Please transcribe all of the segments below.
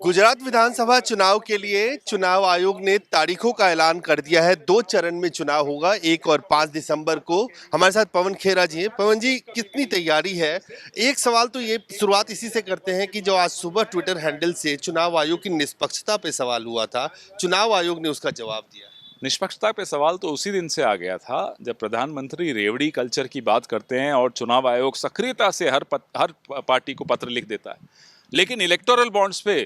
गुजरात विधानसभा चुनाव के लिए चुनाव आयोग ने तारीखों का ऐलान कर दिया है। 2 चरण में चुनाव होगा, 1 और 5 दिसंबर को। हमारे साथ पवन खेरा जी हैं। पवन जी, कितनी तैयारी है? एक सवाल तो ये शुरुआत इसी से करते हैं कि जो आज सुबह ट्विटर हैंडल से चुनाव आयोग की निष्पक्षता पे सवाल हुआ था, चुनाव आयोग ने उसका जवाब दिया। निष्पक्षता पे सवाल तो उसी दिन से आ गया था जब प्रधानमंत्री रेवड़ी कल्चर की बात करते हैं और चुनाव आयोग सक्रियता से हर पार्टी को पत्र लिख देता है, लेकिन इलेक्टोरल बॉन्ड्स पे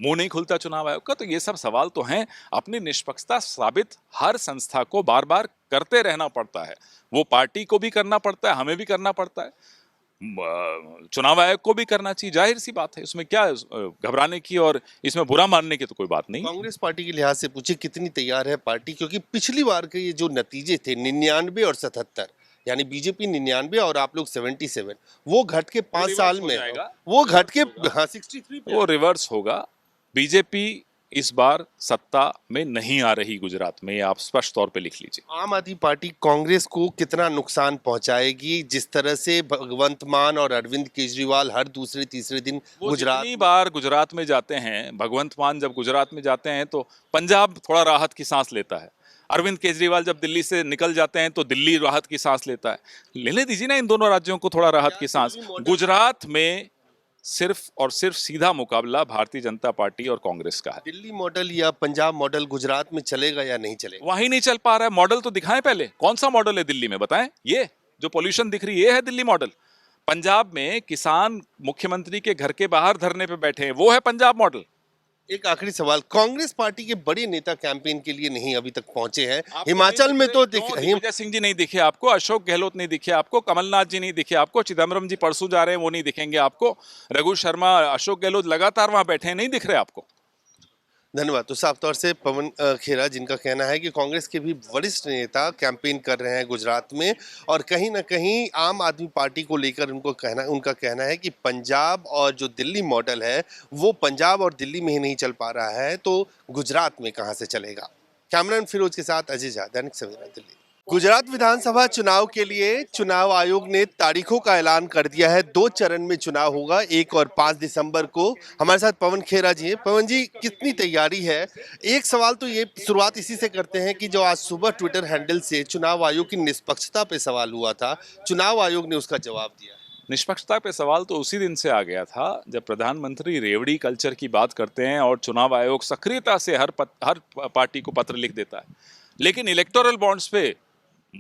मुंह नहीं खुलता चुनाव आयोग का। तो ये सब सवाल तो हैं। अपनी निष्पक्षता साबित हर संस्था को बार बार करते रहना पड़ता है। वो पार्टी को भी करना पड़ता है, हमें भी करना पड़ता है, चुनाव आयोग को भी करना चाहिए। जाहिर सी बात है, इसमें क्या घबराने की और इसमें बुरा मानने की तो कोई बात नहीं। कांग्रेस पार्टी के लिहाज से पूछे, कितनी तैयार है पार्टी? क्योंकि पिछली बार के ये जो नतीजे थे 99 और 77, यानी बीजेपी 99 और आप लोग 77, वो घट के 5 साल में वो घट के 63 वो रिवर्स होगा। बीजेपी इस बार सत्ता में नहीं आ रही गुजरात में, ये आप स्पष्ट तौर पे लिख लीजिए। आम आदमी पार्टी कांग्रेस को कितना नुकसान पहुंचाएगी? जिस तरह से भगवंत मान और अरविंद केजरीवाल हर दूसरे तीसरे दिन गुजरात बार गुजरात में जाते हैं, भगवंत मान जब गुजरात में जाते हैं तो पंजाब थोड़ा राहत की सांस लेता है। अरविंद केजरीवाल जब दिल्ली से निकल जाते हैं तो दिल्ली राहत की सांस लेता है। लेने दीजिए ना इन दोनों राज्यों को थोड़ा राहत की सांस। गुजरात में सिर्फ और सिर्फ सीधा मुकाबला भारतीय जनता पार्टी और कांग्रेस का है। दिल्ली मॉडल या पंजाब मॉडल गुजरात में चलेगा या नहीं चलेगा? वहीं नहीं चल पा रहा है। मॉडल तो दिखाएं पहले, कौन सा मॉडल है दिल्ली में, बताएं। ये जो पॉल्यूशन दिख रही है, ये है दिल्ली मॉडल। पंजाब में किसान मुख्यमंत्री के घर के बाहर धरने पे बैठे हैं, वो है पंजाब मॉडल। एक आखिरी सवाल, कांग्रेस पार्टी के बड़े नेता कैंपेन के लिए नहीं अभी तक पहुंचे हैं। हिमाचल में तो दिग्विजय सिंह जी नहीं दिखे आपको, अशोक गहलोत नहीं दिखे आपको, कमलनाथ जी नहीं दिखे आपको, चिदम्बरम जी परसों जा रहे हैं वो नहीं दिखेंगे आपको, रघु शर्मा, अशोक गहलोत लगातार वहां बैठे हैं, नहीं दिख रहे आपको। धन्यवाद। तो साफ तौर से पवन खेरा, जिनका कहना है कि कांग्रेस के भी वरिष्ठ नेता कैंपेन कर रहे हैं गुजरात में, और कहीं ना कहीं आम आदमी पार्टी को लेकर उनका कहना है कि पंजाब और जो दिल्ली मॉडल है वो पंजाब और दिल्ली में ही नहीं चल पा रहा है, तो गुजरात में कहां से चलेगा। कैमरामैन फिरोज के साथ अजय झा, दैनिक सवेरा, दिल्ली। गुजरात विधानसभा चुनाव के लिए चुनाव आयोग ने तारीखों का ऐलान कर दिया है। 2 चरण में चुनाव होगा, 1 और 5 दिसंबर को। हमारे साथ पवन खेरा जी हैं। पवन जी, कितनी तैयारी है? एक सवाल तो ये शुरुआत इसी से करते हैं कि जो आज सुबह ट्विटर हैंडल से चुनाव आयोग की निष्पक्षता पे सवाल हुआ था, चुनाव आयोग ने उसका जवाब दिया। निष्पक्षता पे सवाल तो उसी दिन से आ गया था जब प्रधानमंत्री रेवड़ी कल्चर की बात करते हैं और चुनाव आयोग सक्रियता से हर पार्टी को पत्र लिख देता है, लेकिन इलेक्टोरल बॉन्ड्स पे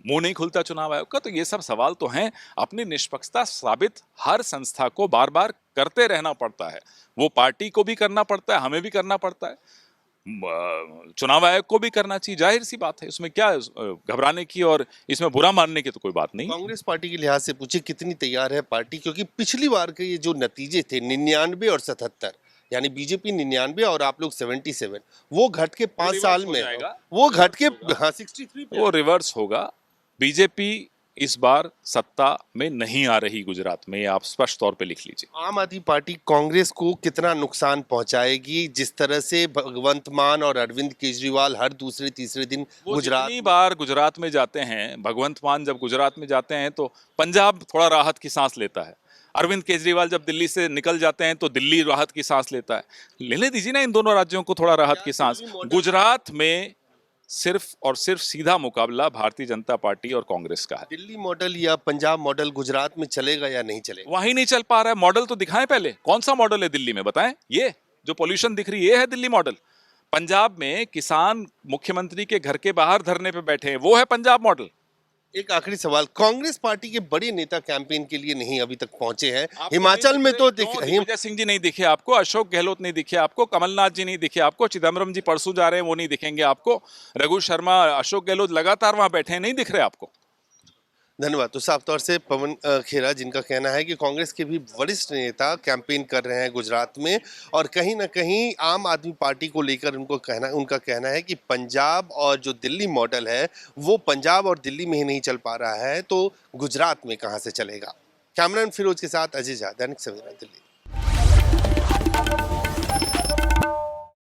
मुंह नहीं खुलता चुनाव आयोग का। तो ये सब सवाल तो हैं। अपनी निष्पक्षता साबित हर संस्था को बार बार करते रहना पड़ता है। वो पार्टी को भी करना पड़ता है, हमें भी करना पड़ता है, चुनाव आयोग को भी करना चाहिए। जाहिर सी बात है, इसमें क्या घबराने की और इसमें बुरा मानने की तो कोई बात नहीं। कांग्रेस पार्टी के लिहाज से पूछे, कितनी तैयार है पार्टी? क्योंकि पिछली बार के ये जो नतीजे थे 99 और 77, यानी बीजेपी 99 और आप लोग 77, वो घट के 5 साल में वो घट के 63 वो रिवर्स होगा। बीजेपी इस बार सत्ता में नहीं आ रही गुजरात में, ये आप स्पष्ट तौर पे लिख लीजिए। आम आदमी पार्टी कांग्रेस को कितना नुकसान पहुंचाएगी? जिस तरह से भगवंत मान और अरविंद केजरीवाल हर दूसरे तीसरे दिन बार गुजरात में जाते हैं, भगवंत मान जब गुजरात में जाते हैं तो पंजाब थोड़ा राहत की सांस लेता है। अरविंद केजरीवाल जब दिल्ली से निकल जाते हैं तो दिल्ली राहत की सांस लेता है। लेने दीजिए ना इन दोनों राज्यों को थोड़ा राहत की सांस। गुजरात में सिर्फ और सिर्फ सीधा मुकाबला भारतीय जनता पार्टी और कांग्रेस का है। दिल्ली मॉडल या पंजाब मॉडल गुजरात में चलेगा या नहीं चलेगा? वहीं नहीं चल पा रहा है। मॉडल तो दिखाएं पहले, कौन सा मॉडल है दिल्ली में, बताएं। ये जो पॉल्यूशन दिख रही है, ये है दिल्ली मॉडल। पंजाब में किसान मुख्यमंत्री के घर के बाहर धरने पे बैठे हैं, वो है पंजाब मॉडल। एक आखिरी सवाल, कांग्रेस पार्टी के बड़े नेता कैंपेन के लिए नहीं अभी तक पहुंचे हैं। हिमाचल में तो दिग्विजय सिंह जी नहीं दिखे आपको, अशोक गहलोत नहीं दिखे आपको, कमलनाथ जी नहीं दिखे आपको, चिदम्बरम जी परसों जा रहे हैं वो नहीं दिखेंगे आपको, रघु शर्मा, अशोक गहलोत लगातार वहां बैठे हैं, नहीं दिख रहे आपको। धन्यवाद। तो साफ तौर से पवन खेरा, जिनका कहना है कि कांग्रेस के भी वरिष्ठ नेता कैंपेन कर रहे हैं गुजरात में, और कहीं ना कहीं आम आदमी पार्टी को लेकर उनका कहना है कि पंजाब और जो दिल्ली मॉडल है वो पंजाब और दिल्ली में ही नहीं चल पा रहा है, तो गुजरात में कहां से चलेगा। कैमरामैन फिरोज के साथ अजय झा, दैनिक सवेरा, दिल्ली।